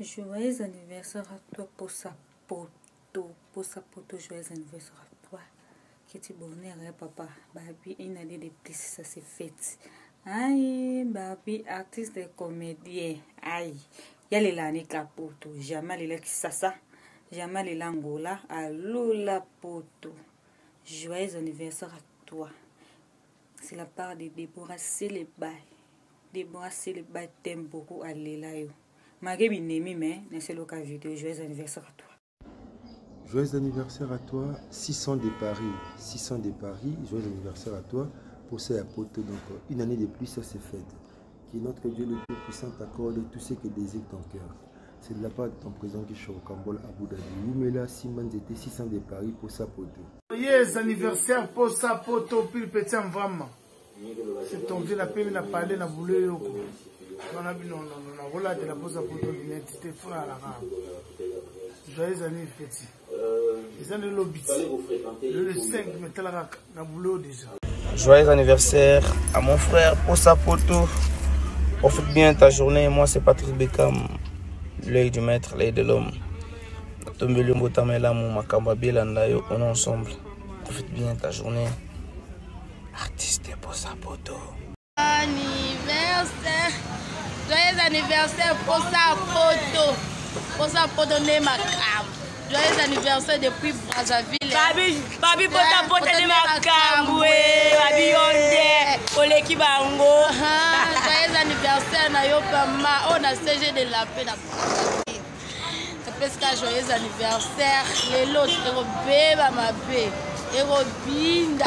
Joyeux anniversaire à toi pour sa poto. Pour sa poto, joyeux anniversaire à toi. Que tu bonheur, papa. Babi, une année de plus, ça s'est fait. Aïe, Babi, artiste et comédien. Aïe, y'a les l'année capoto. Jamais les sasa. Jamais les langola. Allô la poto. Joyeux anniversaire à toi. C'est la part de Déborah Célébay. Déborah Célébay t'aime beaucoup à l'élaïo. Malgré Binemi, mais c'est l'occasion vidéo. Joyeux anniversaire à toi. Joyeux anniversaire à toi, 600 de Paris. 600 de Paris, joyeux anniversaire à toi. Pour ça, donc une année de plus, ça s'est fait. Que notre Dieu le Tout-Puissant t'accorde tout ce que désire ton cœur. C'est de la part de ton président qui est au Cambol à Abu Dhabi. Oumela Simon était 600 de Paris pour sa poto. Joyeux anniversaire pour sa poto, puis le petit vraiment. C'est ton Dieu, la paix, la parler, la boulée. Non, voilà de la pose à poto, l'identité frère à la rame. Joyeux anniversaire, petit. Les années lobby. Le 5, mais t'as la boulot déjà. Joyeux anniversaire à mon frère pour sa poto. Profite bien ta journée. Moi, c'est Patrick Beckham, l'œil du maître, l'œil de l'homme. On est ensemble. Profite bien ta journée. Artiste pour sa poto. Anniversaire. Joyeux anniversaire pour sa poto. Pour sa poto, ne macam. Joyeux anniversaire depuis Brazzaville. Babi pota pota de macam. Babi onde. Oleki bango. Joyeux anniversaire na yo pama. On a CG de la paix. Presque joyeux anniversaire. Les lots, Erobeba ma paix. Erobinda.